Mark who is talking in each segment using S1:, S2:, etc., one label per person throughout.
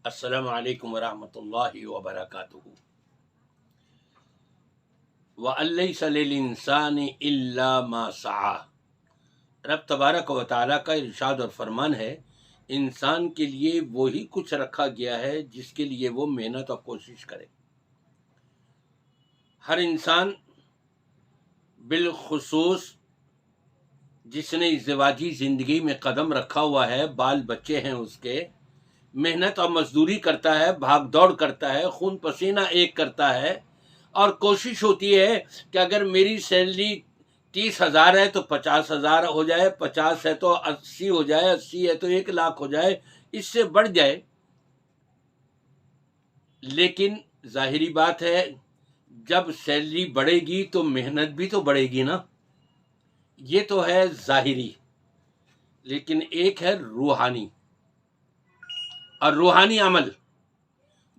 S1: السلام علیکم ورحمۃ اللہ وبرکاتہ۔ وَأَلَّيْسَ لِلْإِنسَانِ إِلَّا مَا سَعَى۔ رب تبارک و تعالیٰ کا ارشاد اور فرمان ہے، انسان کے لیے وہی کچھ رکھا گیا ہے جس کے لیے وہ محنت اور کوشش کرے۔ ہر انسان بالخصوص جس نے ازدواجی زندگی میں قدم رکھا ہوا ہے، بال بچے ہیں اس کے، محنت اور مزدوری کرتا ہے، بھاگ دوڑ کرتا ہے، خون پسینہ ایک کرتا ہے، اور کوشش ہوتی ہے کہ اگر میری سیلری 30,000 ہے تو 50,000 ہو جائے، 50 ہے تو 80 ہو جائے، 80 ہے تو 1,00,000 ہو جائے، اس سے بڑھ جائے۔ لیکن ظاہری بات ہے، جب سیلری بڑھے گی تو محنت بھی تو بڑھے گی نا۔ یہ تو ہے ظاہری، لیکن ایک ہے روحانی، اور روحانی عمل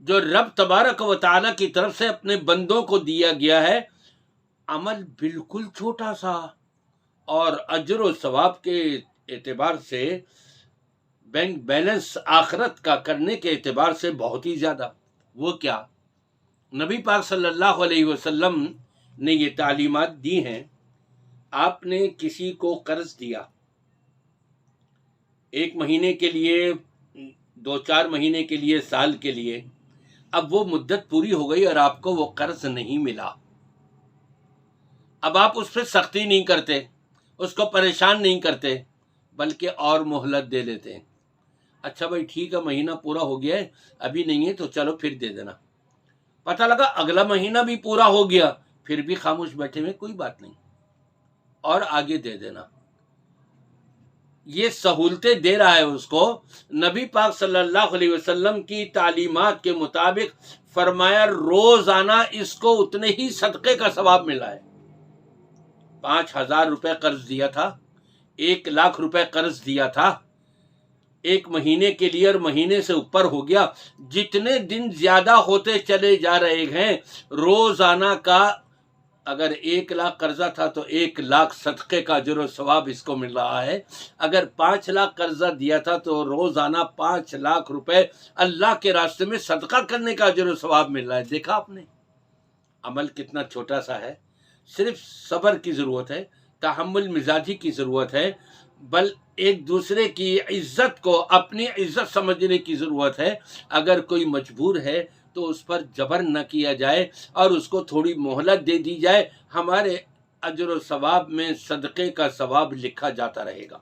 S1: جو رب تبارک و تعالیٰ کی طرف سے اپنے بندوں کو دیا گیا ہے، عمل بالکل چھوٹا سا اور اجر و ثواب کے اعتبار سے، بینک بیلنس آخرت کا کرنے کے اعتبار سے بہت ہی زیادہ۔ وہ کیا؟ نبی پاک صلی اللہ علیہ وسلم نے یہ تعلیمات دی ہیں۔ آپ نے کسی کو قرض دیا، 1 مہینے کے لیے، 2-4 مہینے کے لیے، سال کے لیے، اب وہ مدت پوری ہو گئی اور آپ کو وہ قرض نہیں ملا۔ اب آپ اس پہ سختی نہیں کرتے، اس کو پریشان نہیں کرتے، بلکہ اور مہلت دے دیتے ہیں۔ اچھا بھائی ٹھیک ہے، مہینہ پورا ہو گیا ہے، ابھی نہیں ہے تو چلو پھر دے دینا۔ پتہ لگا اگلا مہینہ بھی پورا ہو گیا، پھر بھی خاموش بیٹھے ہوئے، کوئی بات نہیں، اور آگے دے دینا۔ یہ سہولتیں دے رہا ہے اس کو۔ نبی پاک صلی اللہ علیہ وسلم کی تعلیمات کے مطابق فرمایا روزانہ اس کو اتنے ہی صدقے کا ثواب ملا ہے۔ 5,000 روپے قرض دیا تھا، 1,00,000 روپے قرض دیا تھا، 1 مہینے کے لیے، اور مہینے سے اوپر ہو گیا، جتنے دن زیادہ ہوتے چلے جا رہے ہیں، روزانہ کا اگر 1,00,000 قرضہ تھا تو 1,00,000 صدقے کا اجر و ثواب اس کو مل رہا ہے۔ اگر 5,00,000 قرضہ دیا تھا تو روزانہ 5,00,000 روپے اللہ کے راستے میں صدقہ کرنے کا اجر و ثواب مل رہا ہے۔ دیکھا آپ نے عمل کتنا چھوٹا سا ہے۔ صرف صبر کی ضرورت ہے، تحمل مزاجی کی ضرورت ہے، بل ایک دوسرے کی عزت کو اپنی عزت سمجھنے کی ضرورت ہے۔ اگر کوئی مجبور ہے تو اس پر جبر نہ کیا جائے اور اس کو تھوڑی مہلت دے دی جائے۔ ہمارے اجر و ثواب میں صدقے کا ثواب لکھا جاتا رہے گا۔